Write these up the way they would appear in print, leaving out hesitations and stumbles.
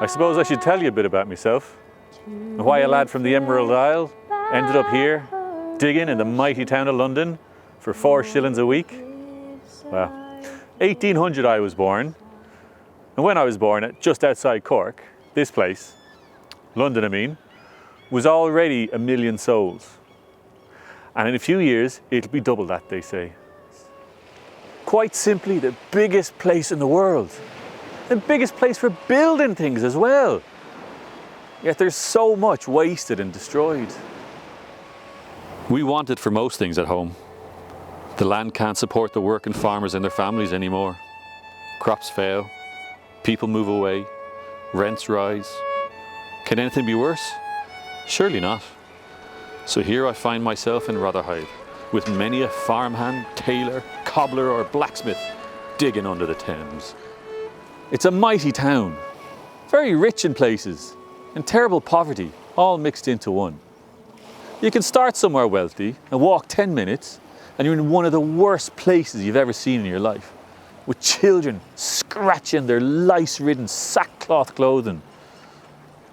I suppose I should tell you a bit about myself and why a lad from the Emerald Isle ended up here, digging in the mighty town of London for 4 shillings a week. Well, 1800 I was born, and when I was born at just outside Cork, this place, London I mean, was already 1 million souls. And in a few years, it'll be double that, they say. Quite simply the biggest place in the world. The biggest place for building things as well. Yet there's so much wasted and destroyed. We want it for most things at home. The land can't support the working farmers and their families anymore. Crops fail, people move away, rents rise. Can anything be worse? Surely not. So here I find myself in Rotherhithe, with many a farmhand, tailor, cobbler or blacksmith digging under the Thames. It's a mighty town, very rich in places, and terrible poverty, all mixed into one. You can start somewhere wealthy and walk 10 minutes, and you're in one of the worst places you've ever seen in your life, with children scratching their lice-ridden sackcloth clothing.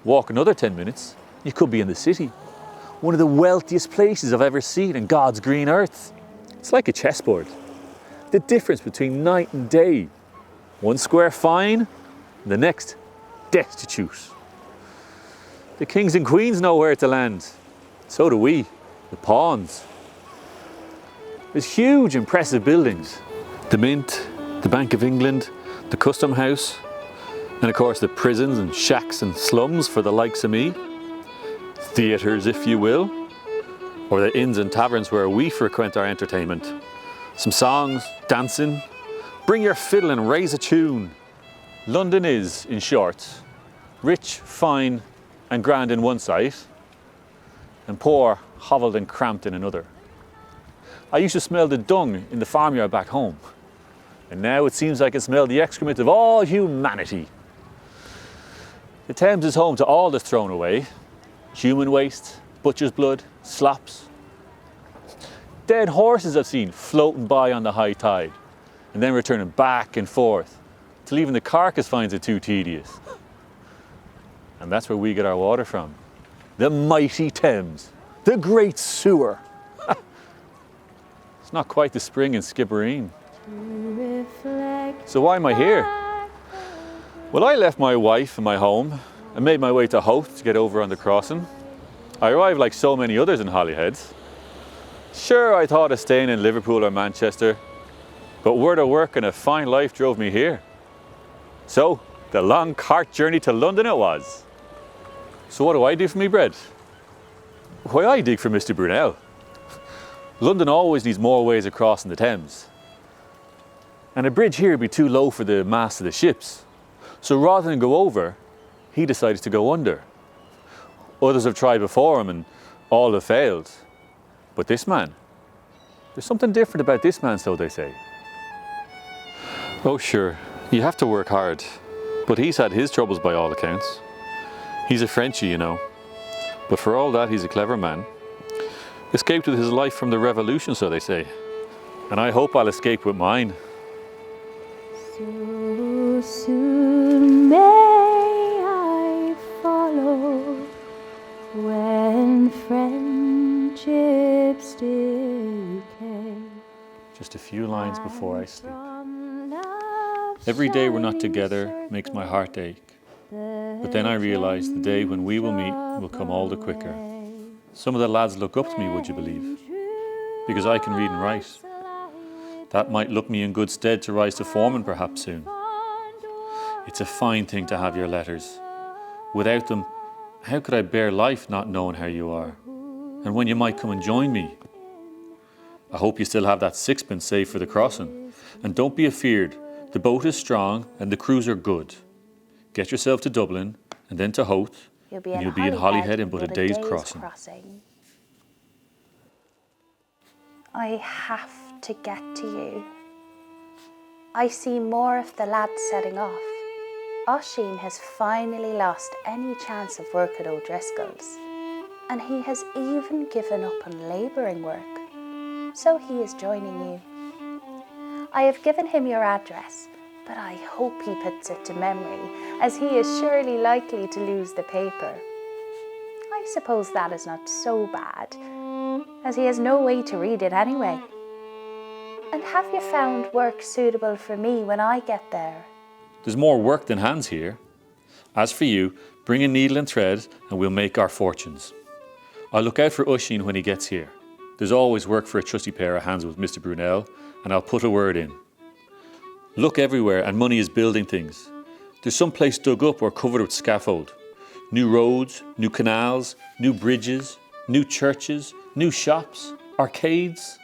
Walk another 10 minutes, you could be in the city, one of the wealthiest places I've ever seen in God's green earth. It's like a chessboard. The difference between night and day. One square fine, the next destitute. The kings and queens know where to land. So do we, the pawns. There's huge, impressive buildings. The Mint, the Bank of England, the Custom House, and of course the prisons and shacks and slums for the likes of me. Theatres, if you will, or the inns and taverns where we frequent our entertainment. Some songs, dancing. Bring your fiddle and raise a tune. London is, in short, rich, fine and grand in one side, and poor, hovelled and cramped in another. I used to smell the dung in the farmyard back home, and now it seems I can smell the excrement of all humanity. The Thames is home to all that's thrown away. Human waste, butcher's blood, slops. Dead horses I've seen floating by on the high tide, and then returning back and forth, till even the carcass finds it too tedious. And that's where we get our water from. The mighty Thames, the great sewer. It's not quite the spring in Skibbereen. So why am I here? Well, I left my wife and my home and made my way to Howth to get over on the crossing. I arrived like so many others in Holyhead. Sure, I thought of staying in Liverpool or Manchester, but word of work and a fine life drove me here. So, the long cart journey to London it was. So what do I do for me bread? Why, I dig for Mr. Brunel. London always needs more ways of crossing the Thames. And a bridge here would be too low for the mast of the ships. So rather than go over, he decided to go under. Others have tried before him and all have failed. But this man, there's something different about this man, so they say. Oh sure, you have to work hard, but he's had his troubles by all accounts. He's a Frenchie, you know, but for all that he's a clever man. Escaped with his life from the revolution, so they say, and I hope I'll escape with mine. So soon may I follow when friendships decay. Just a few lines before I sleep. Every day we're not together makes my heart ache. But then I realise the day when we will meet will come all the quicker. Some of the lads look up to me, would you believe? Because I can read and write. That might look me in good stead to rise to foreman perhaps soon. It's a fine thing to have your letters. Without them, how could I bear life not knowing how you are? And when you might come and join me? I hope you still have that sixpence saved for the crossing. And don't be afeard, the boat is strong and the crews are good. Get yourself to Dublin and then to Howth, and you'll be in Holyhead in but a day's crossing. I have to get to you. I see more of the lads setting off. Oisin has finally lost any chance of work at O'Driscoll's, and he has even given up on labouring work. So he is joining you. I have given him your address, but I hope he puts it to memory, as he is surely likely to lose the paper. I suppose that is not so bad, as he has no way to read it anyway. And have you found work suitable for me when I get there? There's more work than hands here. As for you, bring a needle and thread and we'll make our fortunes. I'll look out for Oisín when he gets here. There's always work for a trusty pair of hands with Mr. Brunel, and I'll put a word in. Look everywhere and money is building things. There's some place dug up or covered with scaffold. New roads, new canals, new bridges, new churches, new shops, arcades.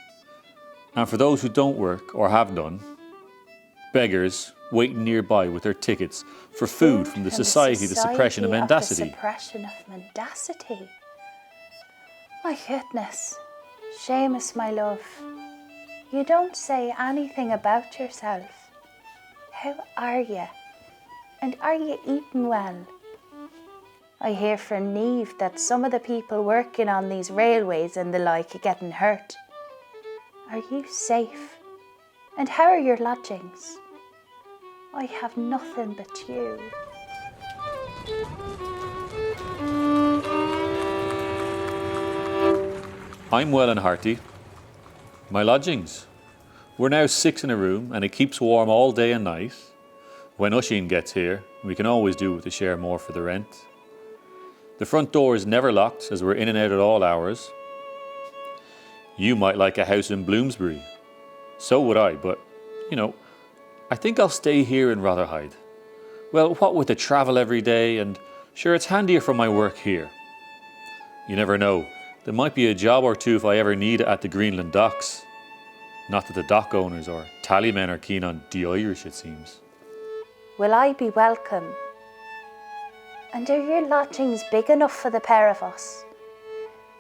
And for those who don't work or have none, beggars waiting nearby with their tickets for food from the Society of the Suppression of Mendacity. Suppression of Mendacity. My goodness. Seamus, my love, you don't say anything about yourself. How are you? And are you eating well? I hear from Navvy that some of the people working on these railways and the like are getting hurt. Are you safe? And how are your lodgings? I have nothing but you. I'm well and hearty. My lodgings. We're now 6 in a room and it keeps warm all day and night. When Oisín gets here, we can always do with a share more for the rent. The front door is never locked as we're in and out at all hours. You might like a house in Bloomsbury. So would I, but, you know, I think I'll stay here in Rotherhithe. Well, what with the travel every day, and sure, it's handier for my work here. You never know. There might be a job or two if I ever need it at the Greenland docks. Not that the dock owners or tallymen are keen on the Irish, it seems. Will I be welcome? And are your lodgings big enough for the pair of us?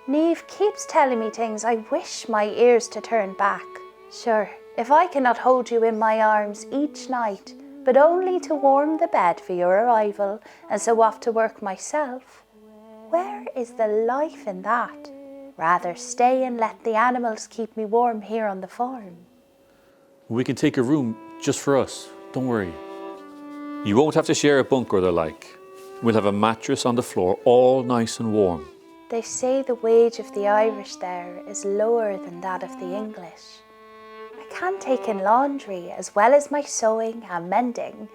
Navvy keeps telling me things I wish my ears to turn back. Sure, if I cannot hold you in my arms each night, but only to warm the bed for your arrival and so off to work myself, where is the life in that? Rather stay and let the animals keep me warm here on the farm. We can take a room just for us, don't worry. You won't have to share a bunk or the like. We'll have a mattress on the floor, all nice and warm. They say the wage of the Irish there is lower than that of the English. I can take in laundry as well as my sewing and mending,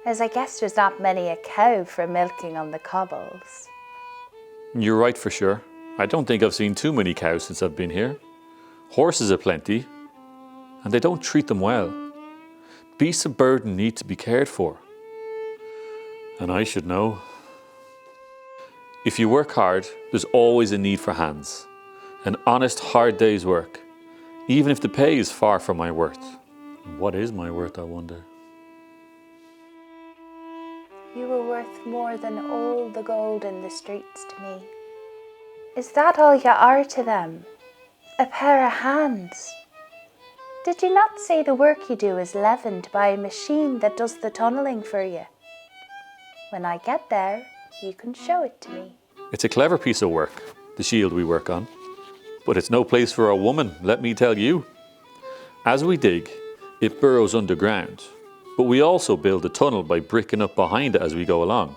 as I guess there's not many a cow for milking on the cobbles. You're right for sure. I don't think I've seen too many cows since I've been here. Horses are plenty, and they don't treat them well. Beasts of burden need to be cared for. And I should know. If you work hard, there's always a need for hands. An honest, hard day's work, even if the pay is far from my worth. What is my worth, I wonder? You were worth more than all the gold in the streets to me. Is that all you are to them? A pair of hands? Did you not say the work you do is leavened by a machine that does the tunnelling for you? When I get there, you can show it to me. It's a clever piece of work, the shield we work on. But it's no place for a woman, let me tell you. As we dig, it burrows underground. But we also build a tunnel by bricking up behind it as we go along.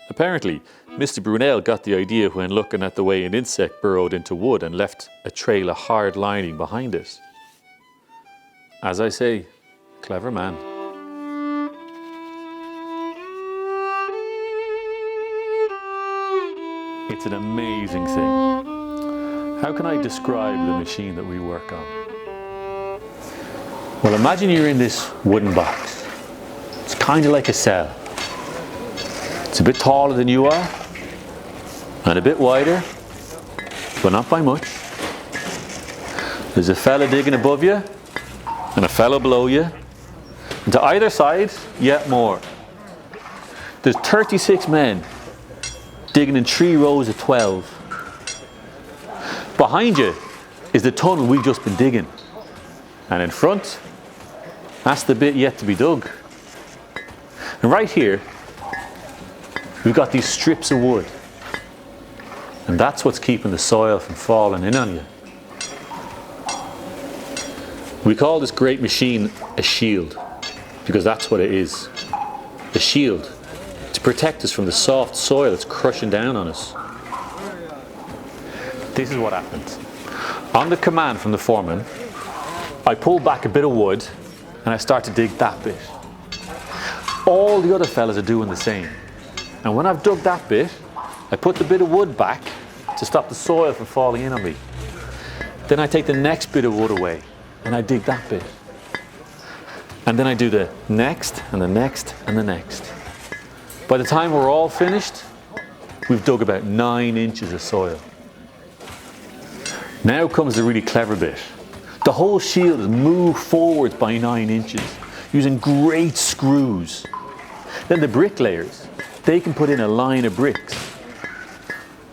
Apparently, Mr. Brunel got the idea when looking at the way an insect burrowed into wood and left a trail of hard lining behind it. As I say, clever man. It's an amazing thing. How can I describe the machine that we work on? Well, imagine you're in this wooden box. It's kind of like a cell. It's a bit taller than you are, and a bit wider, but not by much. There's a fella digging above you, and a fellow below you, and to either side, yet more. There's 36 men digging in 3 rows of 12. Behind you is the tunnel we've just been digging, and in front, that's the bit yet to be dug. And right here, we've got these strips of wood, and that's what's keeping the soil from falling in on you. We call this great machine a shield. because that's what it is. A shield to protect us from the soft soil that's crushing down on us. This is what happens. On the command from the foreman, I pull back a bit of wood and I start to dig that bit. All the other fellas are doing the same. And when I've dug that bit, I put the bit of wood back to stop the soil from falling in on me. Then I take the next bit of wood away and I dig that bit. And then I do the next and the next and the next. By the time we're all finished, we've dug about 9 inches of soil. Now comes the really clever bit. The whole shield is moved forward by 9 inches using great screws. Then the bricklayers, they can put in a line of bricks.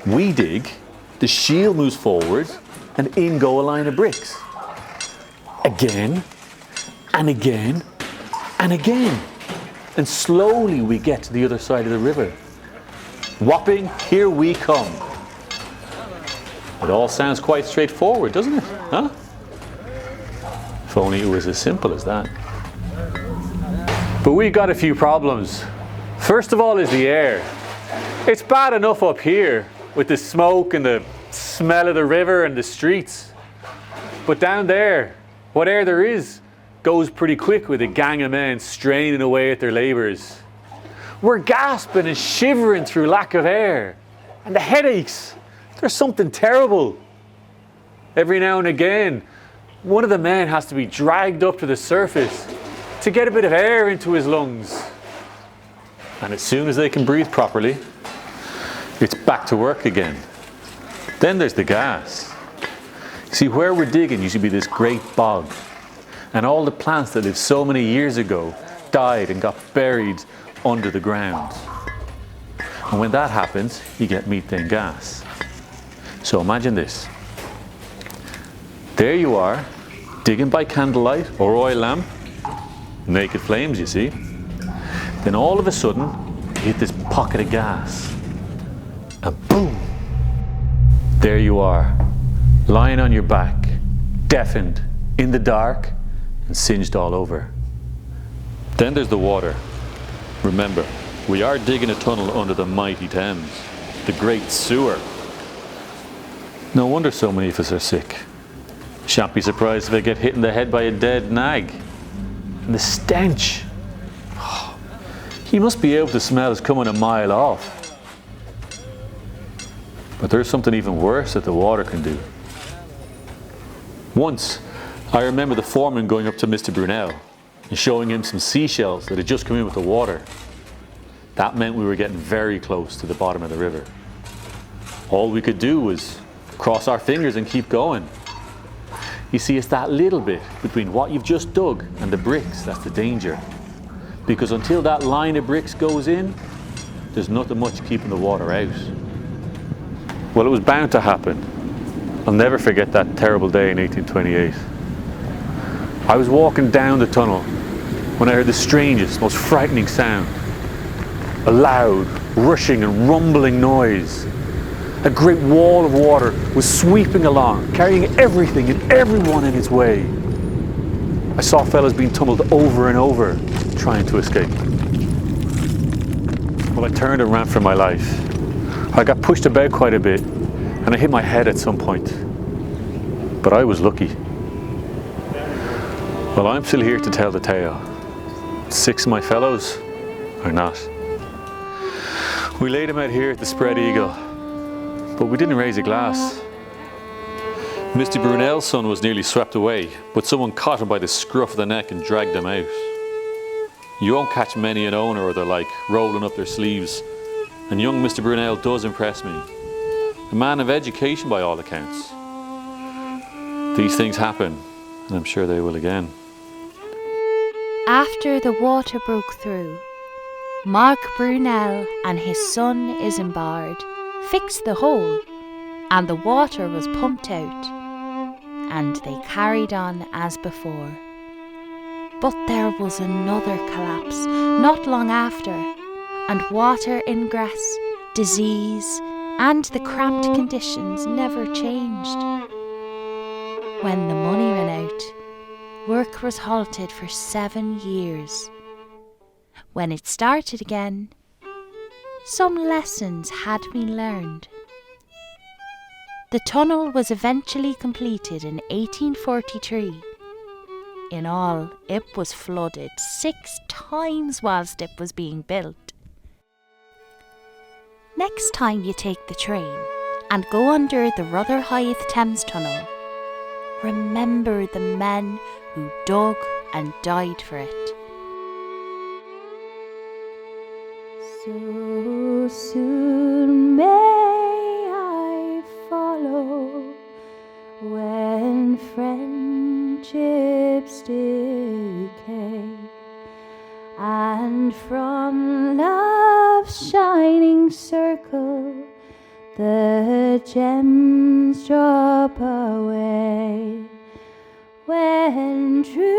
We dig, the shield moves forward, and in go a line of bricks. Again, and again, and again. And slowly we get to the other side of the river. Whopping, here we come. It all sounds quite straightforward, doesn't it? Huh? If only it was as simple as that. But we got a few problems. First of all is the air. It's bad enough up here with the smoke and the smell of the river and the streets. But down there, what air there is goes pretty quick with a gang of men straining away at their labours. We're gasping and shivering through lack of air. And the headaches, there's something terrible. Every now and again, one of the men has to be dragged up to the surface to get a bit of air into his lungs. And as soon as they can breathe properly, it's back to work again. Then there's the gas. See, where we're digging used to be this great bog. And all the plants that lived so many years ago died and got buried under the ground. And when that happens, you get methane gas. So imagine this. There you are, digging by candlelight or oil lamp. Naked flames, you see. Then all of a sudden, you hit this pocket of gas. And boom! There you are, lying on your back, deafened, in the dark, and singed all over. Then there's the water. Remember, we are digging a tunnel under the mighty Thames, the great sewer. No wonder so many of us are sick. Shan't be surprised if I get hit in the head by a dead nag. And the stench. Oh, you must be able to smell it's coming a mile off. But there's something even worse that the water can do. Once, I remember the foreman going up to Mr. Brunel and showing him some seashells that had just come in with the water. That meant we were getting very close to the bottom of the river. All we could do was cross our fingers and keep going. You see, it's that little bit between what you've just dug and the bricks that's the danger. Because until that line of bricks goes in, there's nothing much keeping the water out. Well, it was bound to happen. I'll never forget that terrible day in 1828. I was walking down the tunnel when I heard the strangest, most frightening sound. A loud, rushing and rumbling noise. A great wall of water was sweeping along, carrying everything and everyone in its way. I saw fellas being tumbled over and over, trying to escape. Well, I turned and ran for my life. I got pushed about quite a bit, and I hit my head at some point. But I was lucky. Well, I'm still here to tell the tale. 6 of my fellows are not. We laid him out here at the Spread Eagle, but we didn't raise a glass. Mr. Brunel's son was nearly swept away, but someone caught him by the scruff of the neck and dragged him out. You won't catch many an owner or the like rolling up their sleeves, and young Mr. Brunel does impress me. A man of education by all accounts. These things happen, and I'm sure they will again. After the water broke through, Mark Brunel and his son Isambard fixed the hole, and the water was pumped out, and they carried on as before. But there was another collapse not long after, and water ingress, disease, and the cramped conditions never changed. When the money ran out, work was halted for 7 years, When it started again, some lessons had been learned. The tunnel was eventually completed in 1843. In all, it was flooded 6 times whilst it was being built. Next time you take the train and go under the Rotherhithe Thames Tunnel, remember the men who dug and died for it. So soon may I follow when friendships decay, and from love's shining circle the gems drop away. When true